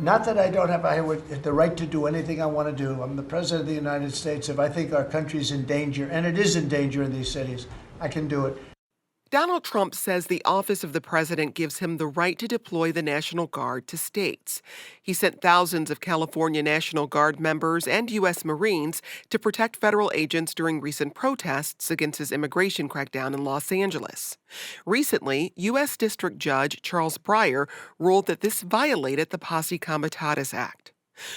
Not that I don't have the right to do anything I want to do. I'm the president of the United States. If I think our country's in danger, and it is in danger in these cities, I can do it. Donald Trump says the office of the president gives him the right to deploy the National Guard to states. He sent thousands of California National Guard members and U.S. Marines to protect federal agents during recent protests against his immigration crackdown in Los Angeles. Recently, U.S. District Judge Charles Breyer ruled that this violated the Posse Comitatus Act.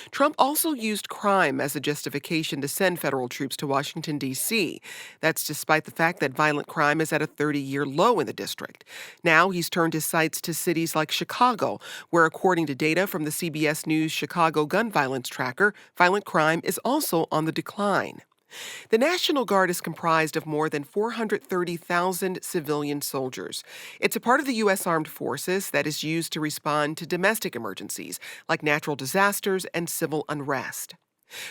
Trump also used crime as a justification to send federal troops to Washington, D.C. That's despite the fact that violent crime is at a 30-year low in the district. Now he's turned his sights to cities like Chicago, where, according to data from the CBS News Chicago Gun Violence Tracker, violent crime is also on the decline. The National Guard is comprised of more than 430,000 civilian soldiers. It's a part of the U.S. Armed Forces that is used to respond to domestic emergencies like natural disasters and civil unrest.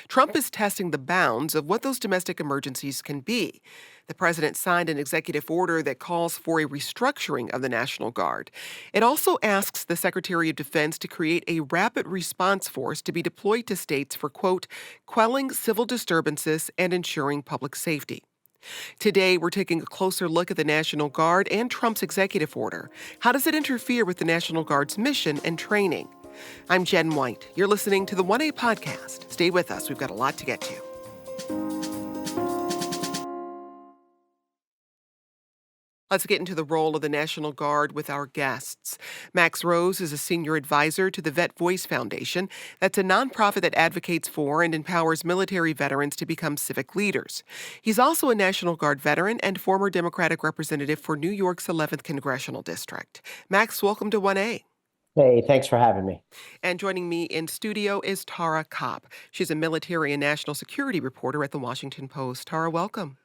Trump is testing the bounds of what those domestic emergencies can be. The president signed an executive order that calls for a restructuring of the National Guard. It also asks the Secretary of Defense to create a rapid response force to be deployed to states for, quote, quelling civil disturbances and ensuring public safety. Today, we're taking a closer look at the National Guard and Trump's executive order. How does it interfere with the National Guard's mission and training? I'm Jen White. You're listening to the 1A podcast. Stay with us. We've got a lot to get to. Let's get into the role of the National Guard with our guests. Max Rose is a senior advisor to the Vet Voice Foundation. That's a nonprofit that advocates for and empowers military veterans to become civic leaders. He's also a National Guard veteran and former Democratic representative for New York's 11th Congressional District. Max, welcome to 1A. Hey, thanks for having me. And joining me in studio is Tara Copp. She's a military and national security reporter at the Washington Post. Tara, welcome.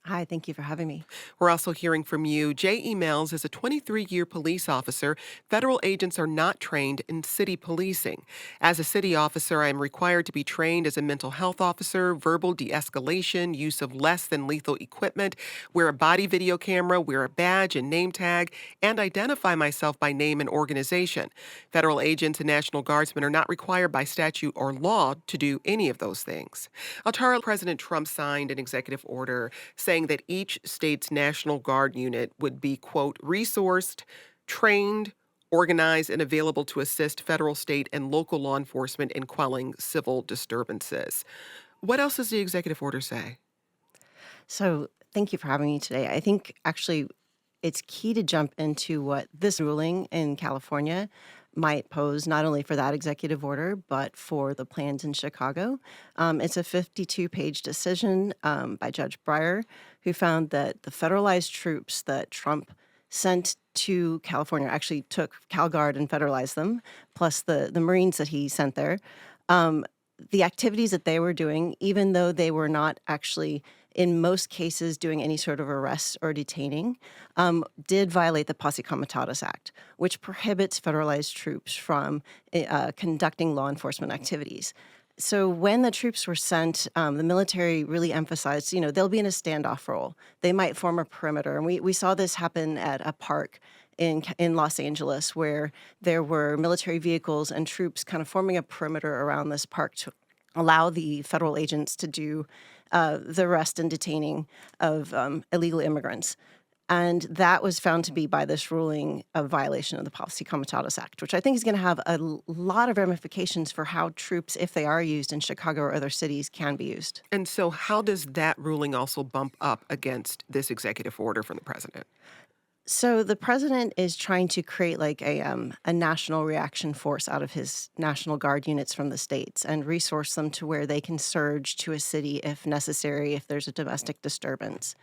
Hi, thank you for having me. We're also hearing from you. Jay Emails is a 23-year police officer. Federal agents are not trained in city policing. As a city officer, I am required to be trained as a mental health officer, verbal de-escalation, use of less than lethal equipment, wear a body video camera, wear a badge and name tag, and identify myself by name and organization. Federal agents and National Guardsmen are not required by statute or law to do any of those things. Tara, President Trump signed an executive order saying that each state's National Guard unit would be, quote, resourced, trained, organized, and available to assist federal, state, and local law enforcement in quelling civil disturbances. What else does the executive order say? So thank you for having me today. I think actually it's key to jump into what this ruling in California might pose not only for that executive order, but for the plans in Chicago. It's a 52-page decision by Judge Breyer, who found that the federalized troops that Trump sent to California, actually took CalGuard and federalized them, plus the Marines that he sent there. The activities that they were doing, even though they were not actually in most cases doing any sort of arrests or detaining, did violate the Posse Comitatus Act, which prohibits federalized troops from conducting law enforcement activities. So when the troops were sent, the military really emphasized, they'll be in a standoff role. They might form a perimeter. And we saw this happen at a park in Los Angeles, where there were military vehicles and troops kind of forming a perimeter around this park to allow the federal agents to do the arrest and detaining of illegal immigrants. And that was found to be, by this ruling, a violation of the Posse Comitatus Act, which I think is going to have a lot of ramifications for how troops, if they are used in Chicago or other cities, can be used. And so how does that ruling also bump up against this executive order from the president? So the president is trying to create like a national reaction force out of his National Guard units from the states and resource them to where they can surge to a city if necessary, if there's a domestic disturbance.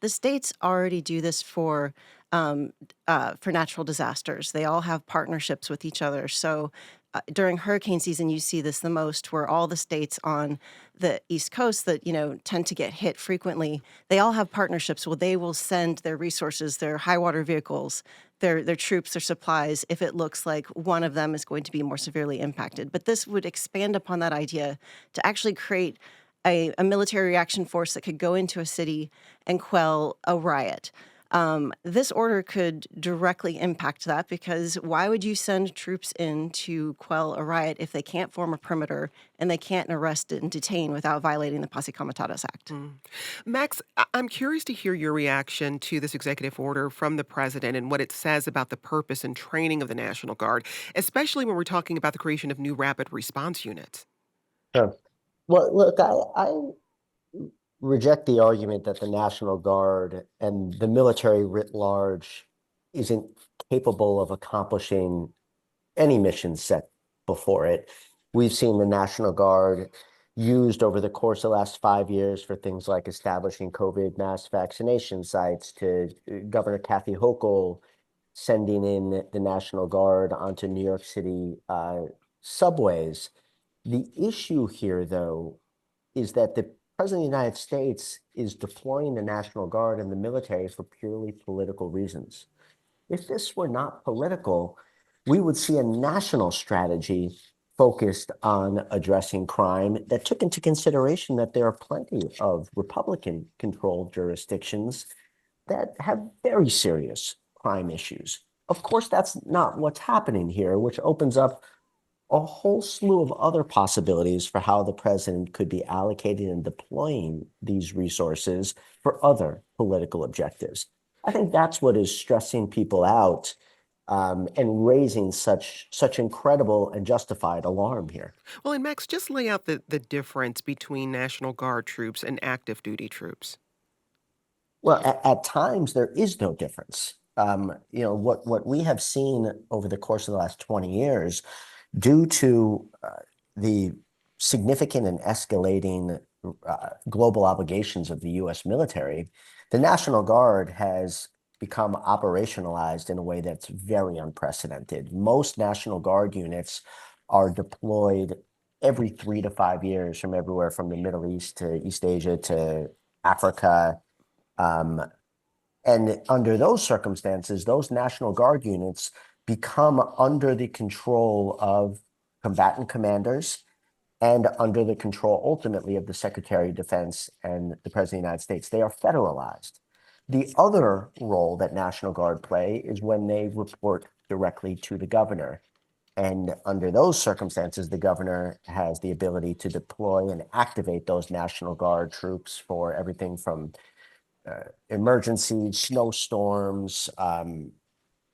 The states already do this for natural disasters. They all have partnerships with each other. So during hurricane season, you see this the most, where all the states on the East Coast that, tend to get hit frequently, they all have partnerships. Well, they will send their resources, their high water vehicles, their troops, their supplies, if it looks like one of them is going to be more severely impacted. But this would expand upon that idea to actually create a military reaction force that could go into a city and quell a riot. This order could directly impact that because why would you send troops in to quell a riot if they can't form a perimeter and they can't arrest and detain without violating the Posse Comitatus Act? Mm. Max, I'm curious to hear your reaction to this executive order from the president and what it says about the purpose and training of the National Guard, especially when we're talking about the creation of new rapid response units. Sure. Well, look, I reject the argument that the National Guard and the military writ large isn't capable of accomplishing any mission set before it. We've seen the National Guard used over the course of the last 5 years for things like establishing COVID mass vaccination sites, to Governor Kathy Hochul sending in the National Guard onto New York City subways. The issue here, though, is that the President of the United States is deploying the National Guard and the military for purely political reasons. If this were not political, we would see a national strategy focused on addressing crime that took into consideration that there are plenty of Republican-controlled jurisdictions that have very serious crime issues. Of course, that's not what's happening here, which opens up a whole slew of other possibilities for how the president could be allocating and deploying these resources for other political objectives. I think that's what is stressing people out, and raising such incredible and justified alarm here. Well, and Max, just lay out the difference between National Guard troops and active duty troops. Well, at times there is no difference. What we have seen over the course of the last 20 years, due to the significant and escalating global obligations of the U.S. military, the National Guard has become operationalized in a way that's very unprecedented. Most National Guard units are deployed every 3 to 5 years from everywhere from the Middle East to East Asia to Africa. And under those circumstances, those National Guard units become under the control of combatant commanders and under the control ultimately of the Secretary of Defense and the President of the United States. They are federalized. The other role that National Guard play is when they report directly to the governor. And under those circumstances, the governor has the ability to deploy and activate those National Guard troops for everything from emergencies, snowstorms,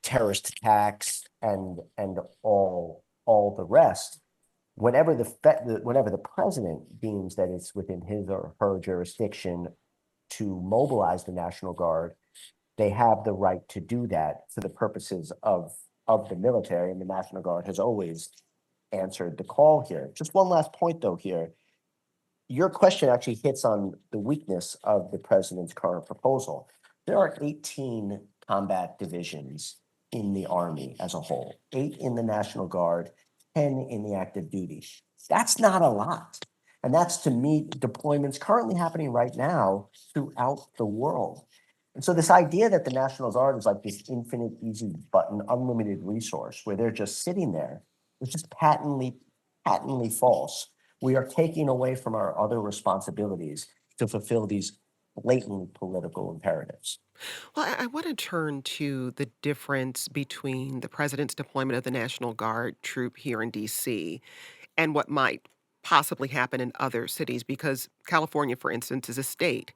terrorist attacks, and all the rest. Whenever the president deems that it's within his or her jurisdiction to mobilize the National Guard, they have the right to do that for the purposes of the military, and the National Guard has always answered the call here. Just one last point, though, here. Your question actually hits on the weakness of the president's current proposal. There are 18 combat divisions in the Army as a whole, 8 in the National Guard, 10 in the active duty. That's not a lot. And that's to meet deployments currently happening right now throughout the world. And so this idea that the National Guard is like this infinite, easy button, unlimited resource where they're just sitting there is just patently false. We are taking away from our other responsibilities to fulfill these blatant political imperatives. Well, I want to turn to the difference between the president's deployment of the National Guard troop here in D.C. and what might possibly happen in other cities, because California, for instance, is a state.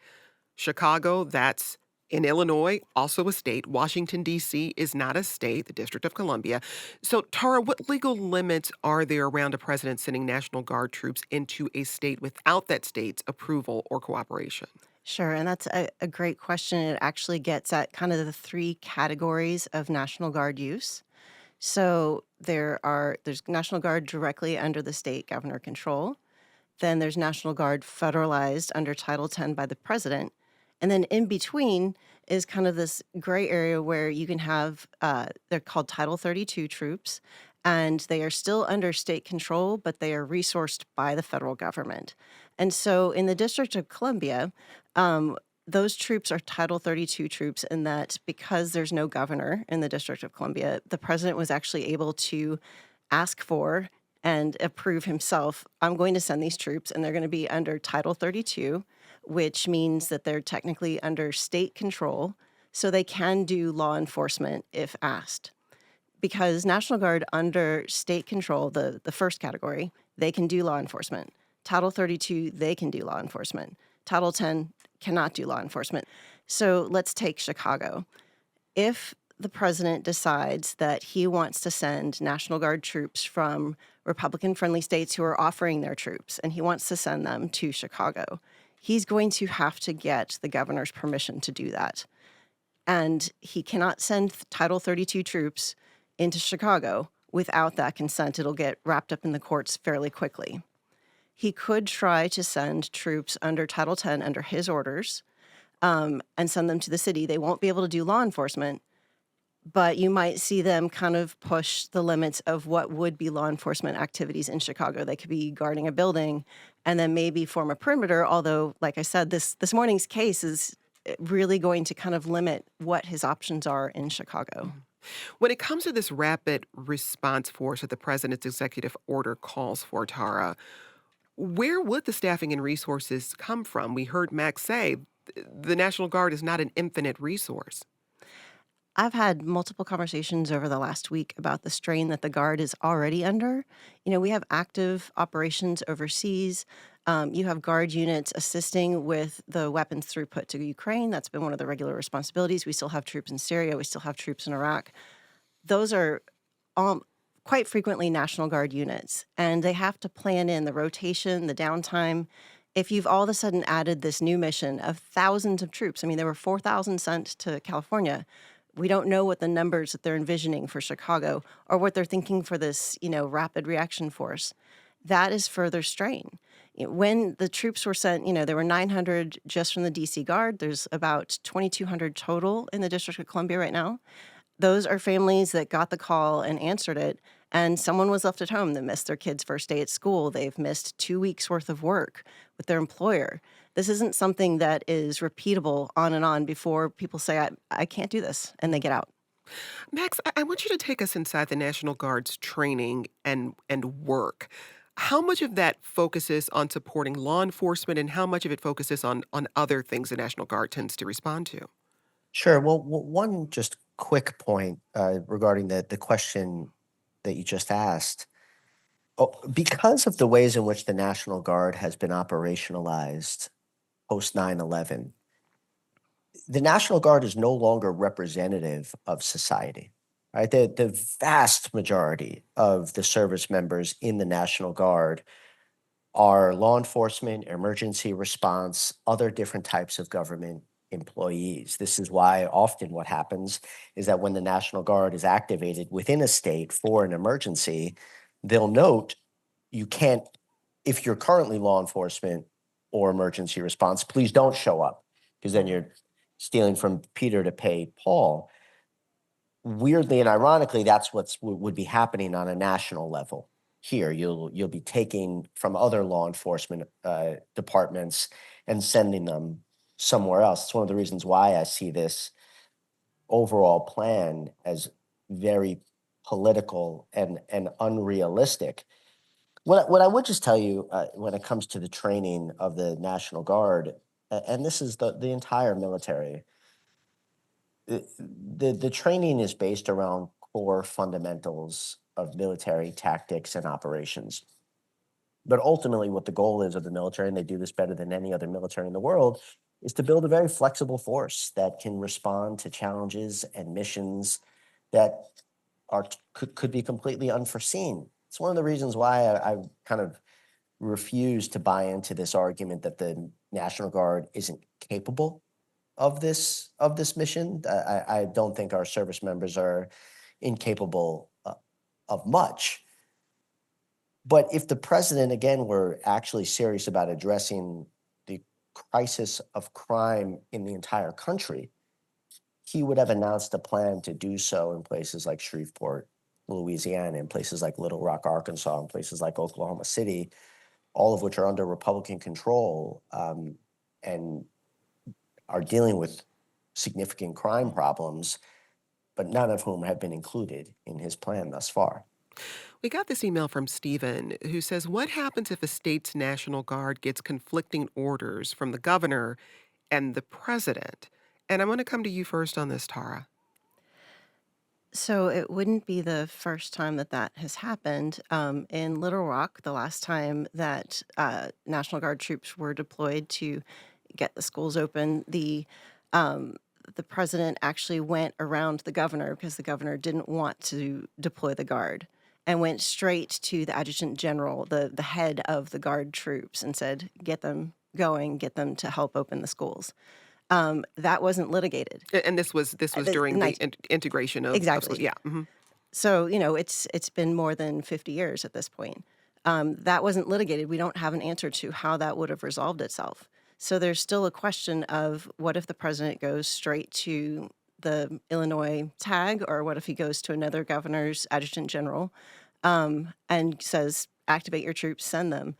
Chicago, that's in Illinois, also a state. Washington, D.C. is not a state, the District of Columbia. So, Tara, what legal limits are there around a president sending National Guard troops into a state without that state's approval or cooperation? Sure, and that's a great question. It actually gets at kind of the three categories of National Guard use. So there's National Guard directly under the state governor control. Then there's National Guard federalized under Title 10 by the president. And then in between is kind of this gray area where you can have, they're called Title 32 troops, and they are still under state control, but they are resourced by the federal government. And so in the District of Columbia, those troops are Title 32 troops in that because there's no governor in the District of Columbia, the president was actually able to ask for and approve himself, I'm going to send these troops, and they're going to be under Title 32, which means that they're technically under state control. So they can do law enforcement if asked. Because National Guard under state control, the first category, they can do law enforcement. Title 32, they can do law enforcement. Title 10 cannot do law enforcement. So let's take Chicago. If the president decides that he wants to send National Guard troops from Republican-friendly states who are offering their troops, and he wants to send them to Chicago, he's going to have to get the governor's permission to do that. And he cannot send Title 32 troops into Chicago without that consent. It'll get wrapped up in the courts fairly quickly. He could try to send troops under Title 10 under his orders and send them to the city. They won't be able to do law enforcement, but you might see them kind of push the limits of what would be law enforcement activities in Chicago. They could be guarding a building and then maybe form a perimeter, although, like I said, this morning's case is really going to kind of limit what his options are in Chicago. When it comes to this rapid response force that the president's executive order calls for, Tara, where would the staffing and resources come from? We heard Max say the National Guard is not an infinite resource. I've had multiple conversations over the last week about the strain that the Guard is already under. We have active operations overseas. You have Guard units assisting with the weapons throughput to Ukraine. That's been one of the regular responsibilities. We still have troops in Syria. We still have troops in Iraq. Those are quite frequently National Guard units, and they have to plan in the rotation, the downtime. If you've all of a sudden added this new mission of thousands of troops, I mean, there were 4,000 sent to California. We don't know what the numbers that they're envisioning for Chicago or what they're thinking for this, rapid reaction force. That is further strain. When the troops were sent, there were 900 just from the DC Guard. There's about 2,200 total in the District of Columbia right now. Those are families that got the call and answered it, and someone was left at home that missed their kid's first day at school. They've missed 2 weeks worth of work with their employer. This isn't something that is repeatable on and on before people say, I can't do this, and they get out. Max, I want you to take us inside the National Guard's training and work. How much of that focuses on supporting law enforcement and how much of it focuses on other things the National Guard tends to respond to? Sure. Well, one just quick point regarding the question that you just asked. Oh, because of the ways in which the National Guard has been operationalized post 9/11, the National Guard is no longer representative of society, right? The vast majority of the service members in the National Guard are law enforcement, emergency response, other different types of government employees. This is why often what happens is that when the National Guard is activated within a state for an emergency, they'll note you can't, if you're currently law enforcement or emergency response, please don't show up because then you're stealing from Peter to pay Paul. Weirdly and ironically, that's would be happening on a national level. Here, you'll be taking from other law enforcement departments and sending them somewhere else. It's one of the reasons why I see this overall plan as very political and unrealistic. What I would just tell you when it comes to the training of the National Guard, and this is the entire military, the training is based around core fundamentals of military tactics and operations. But ultimately, what the goal is of the military, and they do this better than any other military in the world, is to build a very flexible force that can respond to challenges and missions that could be completely unforeseen. It's one of the reasons why I kind of refuse to buy into this argument that the National Guard isn't capable of this mission. I don't think our service members are incapable of much. But if the president, again, were actually serious about addressing the crisis of crime in the entire country, he would have announced a plan to do so in places like Shreveport, Louisiana, in places like Little Rock, Arkansas, in places like Oklahoma City, all of which are under Republican control and are dealing with significant crime problems, but none of whom have been included in his plan thus far. We got this email from Stephen who says, what happens if a state's National Guard gets conflicting orders from the governor and the president? And I'm going to come to you first on this, Tara. So it wouldn't be the first time that that has happened. In Little Rock, the last time that National Guard troops were deployed to get the schools open, the president actually went around the governor because the governor didn't want to deploy the Guard and went straight to the adjutant general, the head of the Guard troops, and said, get them going, get them to help open the schools. That wasn't litigated. And this was during the integration of Exactly. yeah. Mm-hmm. So, it's been more than 50 years at this point. That wasn't litigated. We don't have an answer to how that would have resolved itself. So there's still a question of what if the president goes straight to the Illinois tag, or what if he goes to another governor's adjutant general and says, activate your troops, send them.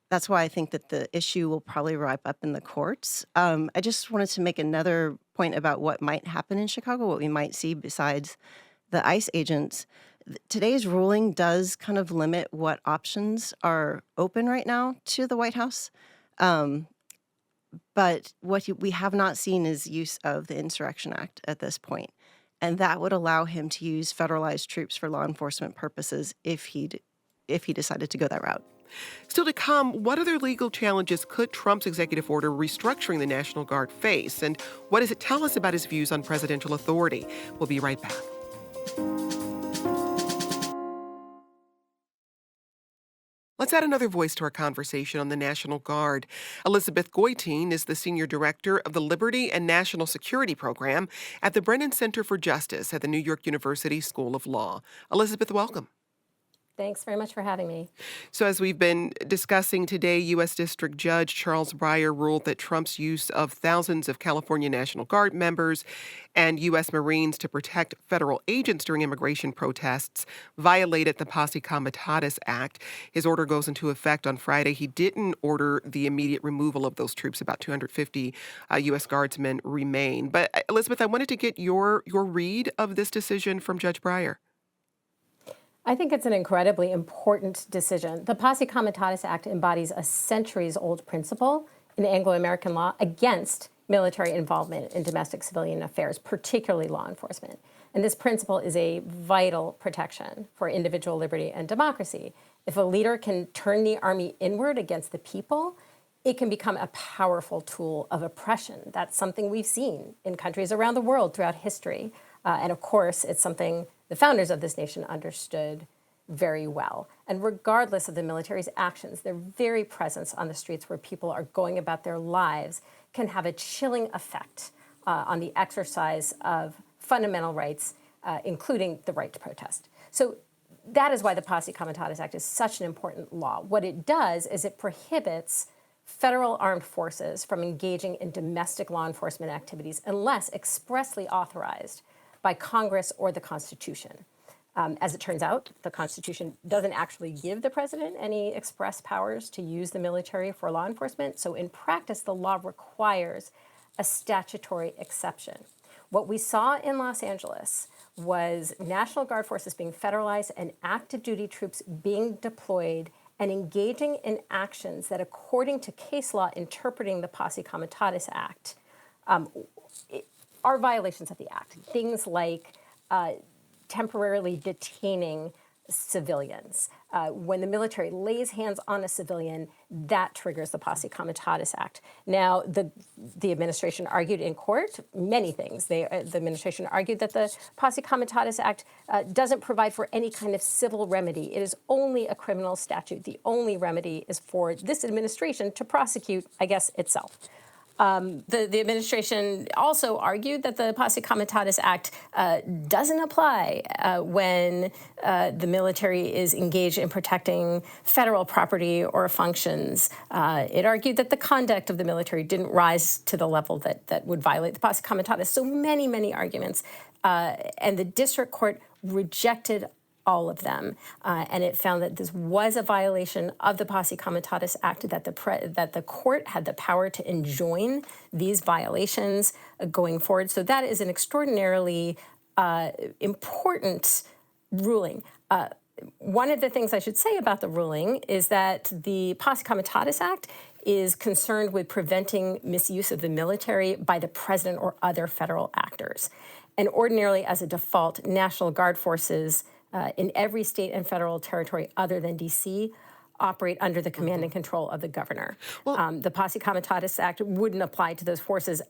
That's why I think that the issue will probably wrap up in the courts. I just wanted to make another point about what might happen in Chicago, what we might see besides the ICE agents. Today's ruling does kind of limit what options are open right now to the White House. But what we have not seen is use of the Insurrection Act at this point. And that would allow him to use federalized troops for law enforcement purposes if he decided to go that route. Still to come, what other legal challenges could Trump's executive order restructuring the National Guard face? And what does it tell us about his views on presidential authority? We'll be right back. Let's add another voice to our conversation on the National Guard. Elizabeth Goitein is the Senior Director of the Liberty and National Security Program at the Brennan Center for Justice at the New York University School of Law. Elizabeth, welcome. Thanks very much for having me. So as we've been discussing today, U.S. District Judge Charles Breyer ruled that Trump's use of thousands of California National Guard members and U.S. Marines to protect federal agents during immigration protests violated the Posse Comitatus Act. His order goes into effect on Friday. He didn't order the immediate removal of those troops. About 250 U.S. Guardsmen remain. But Elizabeth, I wanted to get your read of this decision from Judge Breyer. I think it's an incredibly important decision. The Posse Comitatus Act embodies a centuries-old principle in Anglo-American law against military involvement in domestic civilian affairs, particularly law enforcement. And this principle is a vital protection for individual liberty and democracy. If a leader can turn the army inward against the people, it can become a powerful tool of oppression. That's something we've seen in countries around the world throughout history. And of course, it's something the founders of this nation understood very well. And regardless of the military's actions, their very presence on the streets where people are going about their lives can have a chilling effect on the exercise of fundamental rights, including the right to protest. So that is why the Posse Comitatus Act is such an important law. What it does is it prohibits federal armed forces from engaging in domestic law enforcement activities unless expressly authorized by Congress or the Constitution. As it turns out, the Constitution doesn't actually give the president any express powers to use the military for law enforcement. So in practice, the law requires a statutory exception. What we saw in Los Angeles was National Guard forces being federalized and active duty troops being deployed and engaging in actions that, according to case law interpreting the Posse Comitatus Act, are violations of the act. Things like temporarily detaining civilians. When the military lays hands on a civilian, that triggers the Posse Comitatus Act. Now, the administration argued in court many things. The administration argued that the Posse Comitatus Act doesn't provide for any kind of civil remedy. It is only a criminal statute. The only remedy is for this administration to prosecute, I guess, itself. The administration also argued that the Posse Comitatus Act doesn't apply when the military is engaged in protecting federal property or functions. It argued that the conduct of the military didn't rise to the level that would violate the Posse Comitatus. So many arguments. And the district court rejected all of them, and it found that this was a violation of the Posse Comitatus Act, that the court had the power to enjoin these violations going forward. So that is an extraordinarily important ruling. One of the things I should say about the ruling is that the Posse Comitatus Act is concerned with preventing misuse of the military by the president or other federal actors. And ordinarily, as a default, National Guard forces in every state and federal territory other than D.C. operate under the command and control of the governor. The Posse Comitatus Act wouldn't apply to those forces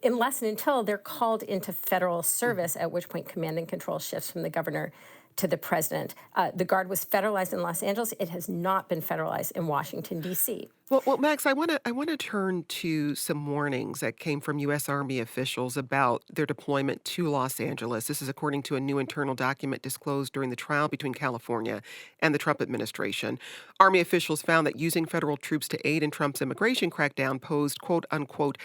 unless and until they're called into federal service, at which point command and control shifts from the governor to the president. The Guard was federalized in Los Angeles. It has not been federalized in Washington, D.C. Well, Max, I want to turn to some warnings that came from U.S. Army officials about their deployment to Los Angeles. This is according to a new internal document disclosed during the trial between California and the Trump administration. Army officials found that using federal troops to aid in Trump's immigration crackdown posed, quote unquote,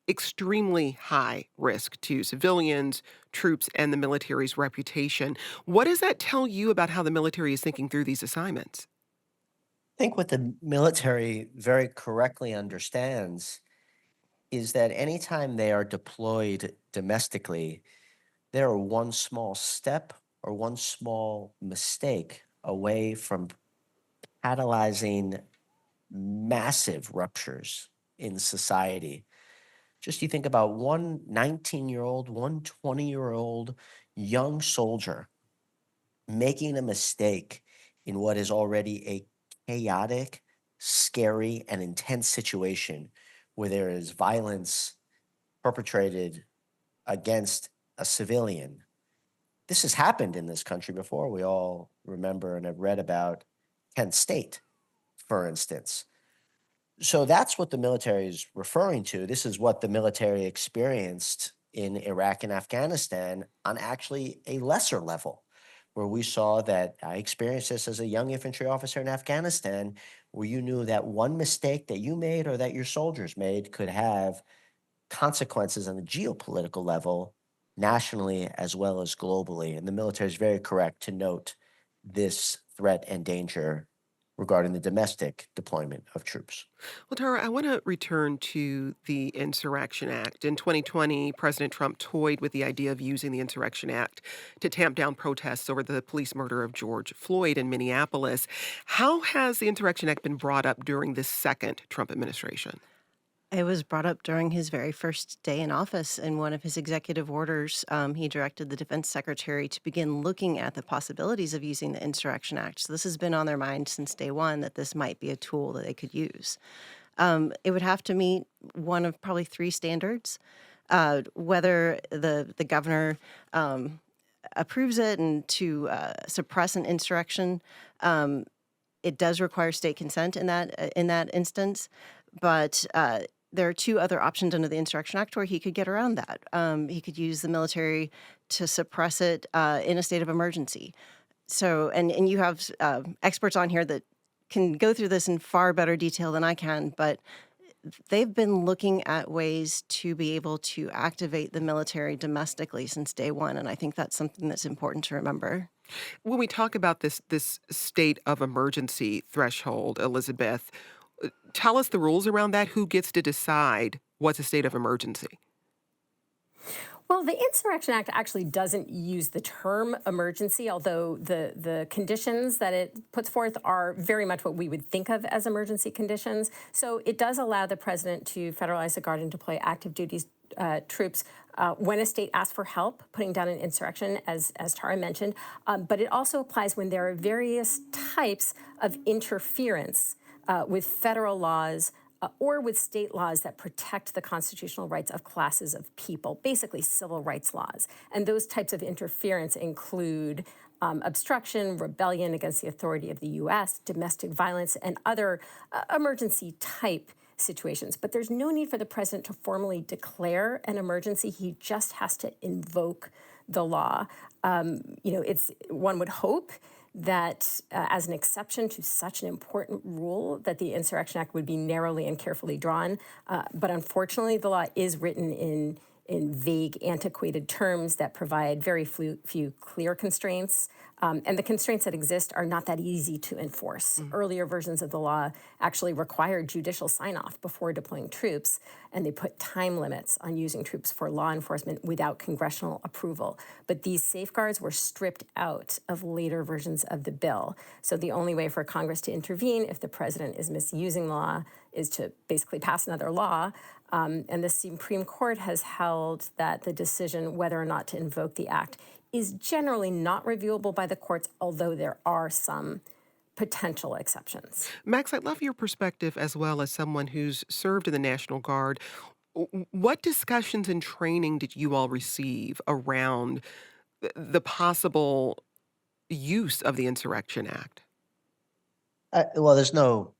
extremely high risk to civilians, troops, and the military's reputation. What does that tell you about how the military is thinking through these assignments? I think what the military very correctly understands is that anytime they are deployed domestically, they are one small step or one small mistake away from catalyzing massive ruptures in society. Just you think about one 19-year-old, one 20-year-old young soldier making a mistake in what is already a chaotic, scary, and intense situation where there is violence perpetrated against a civilian. This has happened in this country before. We all remember and have read about Kent State, for instance. So that's what the military is referring to. This is what the military experienced in Iraq and Afghanistan on actually a lesser level, where we saw that I experienced this as a young infantry officer in Afghanistan, where you knew that one mistake that you made or that your soldiers made could have consequences on the geopolitical level, nationally as well as globally. And the military is very correct to note this threat and danger regarding the domestic deployment of troops. Well, Tara, I want to return to the Insurrection Act. In 2020, President Trump toyed with the idea of using the Insurrection Act to tamp down protests over the police murder of George Floyd in Minneapolis. How has the Insurrection Act been brought up during this second Trump administration? It was brought up during his very first day in office. In one of his executive orders, he directed the defense secretary to begin looking at the possibilities of using the Insurrection Act. So this has been on their mind since day one, that this might be a tool that they could use. It would have to meet one of probably three standards. Whether the governor approves it, and to suppress an insurrection, it does require state consent in that instance. But there are two other options under the Insurrection Act where he could get around that. He could use the military to suppress it in a state of emergency. So, and you have experts on here that can go through this in far better detail than I can, but they've been looking at ways to be able to activate the military domestically since day one, and I think that's something that's important to remember. When we talk about this state of emergency threshold, Elizabeth, tell us the rules around that. Who gets to decide what's a state of emergency? Well, the Insurrection Act actually doesn't use the term emergency, although the conditions that it puts forth are very much what we would think of as emergency conditions. So it does allow the president to federalize the Guard and deploy active duty troops when a state asks for help putting down an insurrection, as Tara mentioned. But it also applies when there are various types of interference with federal laws or with state laws that protect the constitutional rights of classes of people, basically civil rights laws. And those types of interference include obstruction, rebellion against the authority of the U.S., domestic violence, and other emergency type situations. But there's no need for the president to formally declare an emergency. He just has to invoke the law. It's one would hope that as an exception to such an important rule, that the Insurrection Act would be narrowly and carefully drawn. But unfortunately, the law is written in in vague, antiquated terms that provide very few clear constraints. And the constraints that exist are not that easy to enforce. Earlier versions of the law actually required judicial sign-off before deploying troops, and they put time limits on using troops for law enforcement without congressional approval. But these safeguards were stripped out of later versions of the bill. So the only way for Congress to intervene if the president is misusing law is to basically pass another law. And the Supreme Court has held that the decision whether or not to invoke the act is generally not reviewable by the courts, although there are some potential exceptions. Max, I'd love your perspective as well as someone who's served in the National Guard. What discussions and training did you all receive around the possible use of the Insurrection Act? Well, there's no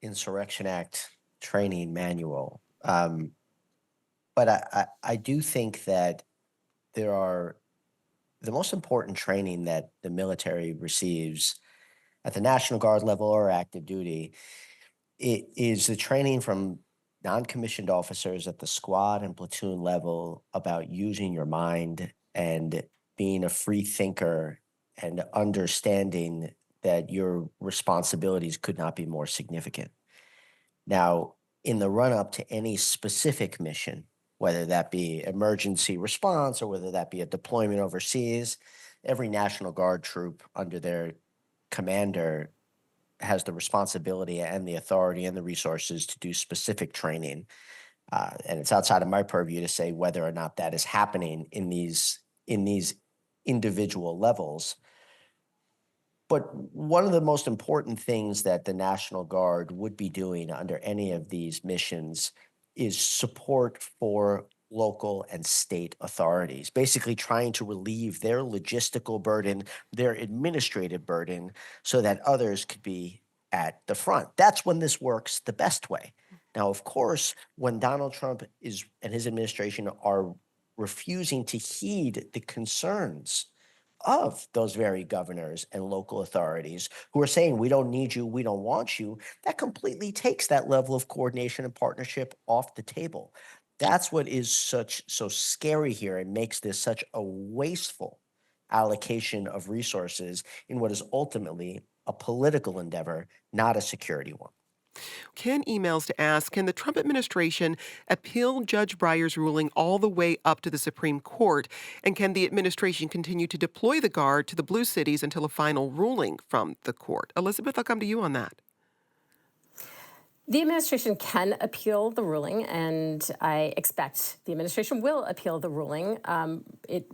Insurrection Act training manual. But I do think that there are the most important training that the military receives at the National Guard level or active duty. It is the training from non-commissioned officers at the squad and platoon level about using your mind and being a free thinker and understanding that your responsibilities could not be more significant. Now, in the run up to any specific mission, whether that be emergency response or whether that be a deployment overseas, every National Guard troop under their commander has the responsibility and the authority and the resources to do specific training. And it's outside of my purview to say whether or not that is happening in these individual levels. But one of the most important things that the National Guard would be doing under any of these missions is support for local and state authorities, basically trying to relieve their logistical burden, their administrative burden, so that others could be at the front. That's when this works the best way. Now, of course, when Donald Trump and his administration are refusing to heed the concerns of those very governors and local authorities who are saying, we don't need you, we don't want you, that completely takes that level of coordination and partnership off the table. That's what is so scary here and makes this such a wasteful allocation of resources in what is ultimately a political endeavor, not a security one. Ken emails to ask, can the Trump administration appeal Judge Breyer's ruling all the way up to the Supreme Court? And can the administration continue to deploy the Guard to the Blue Cities until a final ruling from the court? Elizabeth, I'll come to you on that. The administration can appeal the ruling, and I expect the administration will appeal the ruling. It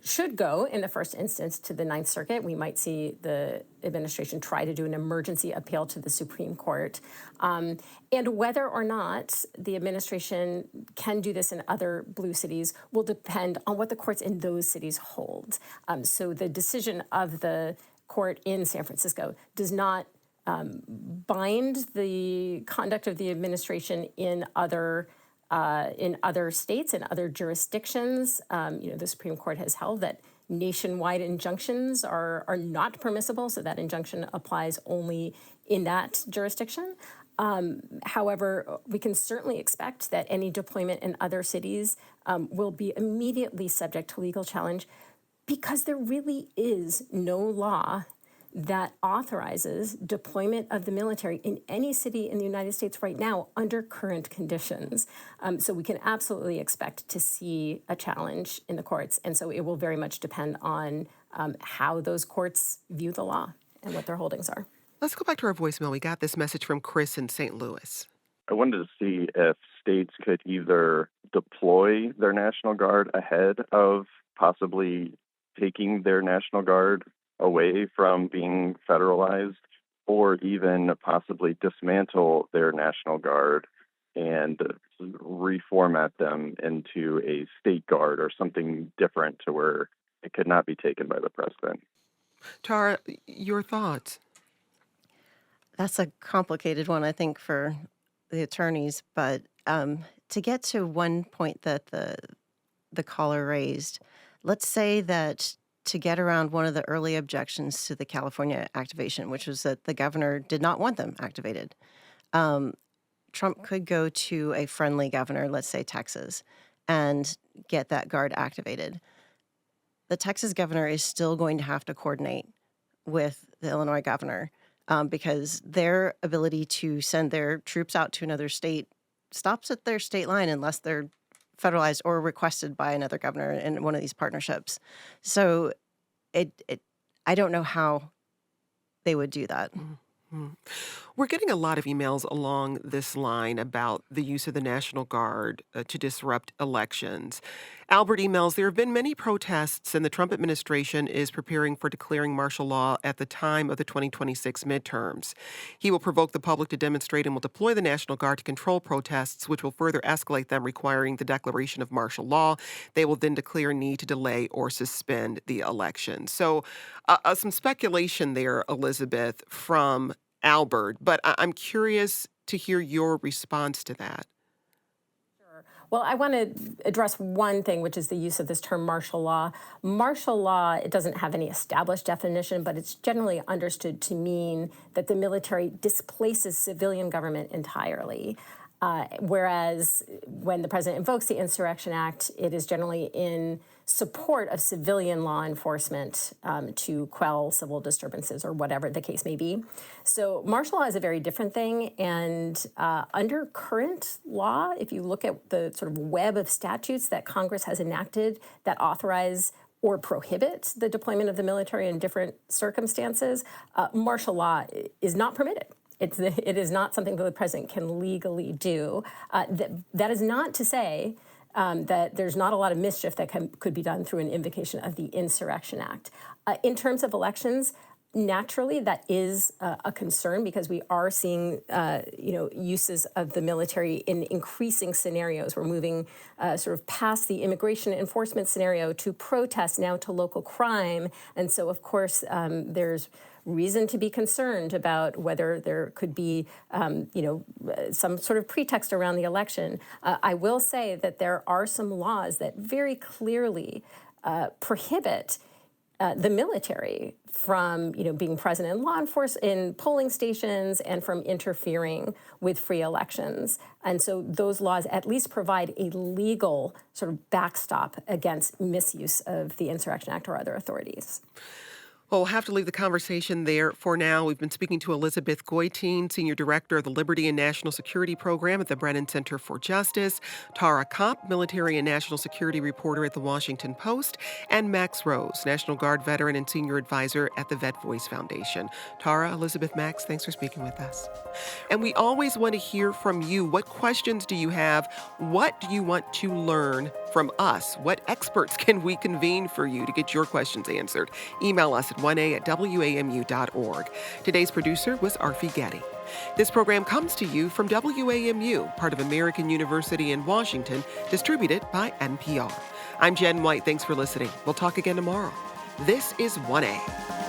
should go in the first instance to the Ninth Circuit. We might see the administration try to do an emergency appeal to the Supreme Court. And whether or not the administration can do this in other blue cities will depend on what the courts in those cities hold. So the decision of the court in San Francisco does not bind the conduct of the administration in other states and other jurisdictions. The Supreme Court has held that nationwide injunctions are not permissible, so that injunction applies only in that jurisdiction. However, we can certainly expect that any deployment in other cities will be immediately subject to legal challenge because there really is no law that authorizes deployment of the military in any city in the United States right now under current conditions. So we can absolutely expect to see a challenge in the courts. And so it will very much depend on how those courts view the law and what their holdings are. Let's go back to our voicemail. We got this message from Chris in St. Louis. I wanted to see if states could either deploy their National Guard ahead of possibly taking their National Guard away from being federalized, or even possibly dismantle their National Guard and reformat them into a state guard or something different to where it could not be taken by the president. Tara, your thoughts? That's a complicated one, I think, for the attorneys. But to get to one point that the caller raised, let's say that to get around one of the early objections to the California activation, which was that the governor did not want them activated, Trump could go to a friendly governor, let's say Texas, and get that guard activated. The Texas governor is still going to have to coordinate with the Illinois governor because their ability to send their troops out to another state stops at their state line unless they're federalized or requested by another governor in one of these partnerships. So I don't know how they would do that. Mhm. We're getting a lot of emails along this line about the use of the National Guard to disrupt elections. Albert emails, there have been many protests, and the Trump administration is preparing for declaring martial law at the time of the 2026 midterms. He will provoke the public to demonstrate and will deploy the National Guard to control protests, which will further escalate them, requiring the declaration of martial law. They will then declare need to delay or suspend the election. So some speculation there, Elizabeth, from Albert, but I'm curious to hear your response to that. Well, I want to address one thing, which is the use of this term martial law. Martial law, it doesn't have any established definition, but it's generally understood to mean that the military displaces civilian government entirely. Whereas when the president invokes the Insurrection Act, it is generally in support of civilian law enforcement to quell civil disturbances or whatever the case may be. So martial law is a very different thing. And under current law, if you look at the sort of web of statutes that Congress has enacted that authorize or prohibit the deployment of the military in different circumstances, martial law is not permitted. It is not something that the president can legally do. That is not to say that there's not a lot of mischief that could be done through an invocation of the Insurrection Act. In terms of elections, naturally, that is a concern because we are seeing, uses of the military in increasing scenarios. We're moving sort of past the immigration enforcement scenario to protests, now to local crime. And so, of course, there's reason to be concerned about whether there could be, some sort of pretext around the election. I will say that there are some laws that very clearly prohibit the military from, being present in law enforcement, in polling stations, and from interfering with free elections. And so those laws at least provide a legal sort of backstop against misuse of the Insurrection Act or other authorities. Well, we'll have to leave the conversation there for now. We've been speaking to Elizabeth Goitein, Senior Director of the Liberty and National Security Program at the Brennan Center for Justice, Tara Copp, Military and National Security Reporter at the Washington Post, and Max Rose, National Guard Veteran and Senior Advisor at the Vet Voice Foundation. Tara, Elizabeth, Max, thanks for speaking with us. And we always want to hear from you. What questions do you have? What do you want to learn from us? What experts can we convene for you to get your questions answered? Email us at 1a@wamu.org. Today's producer was Arfi Getty. This program comes to you from WAMU, part of American University in Washington, distributed by NPR. I'm Jen White. Thanks for listening. We'll talk again tomorrow. This is 1A.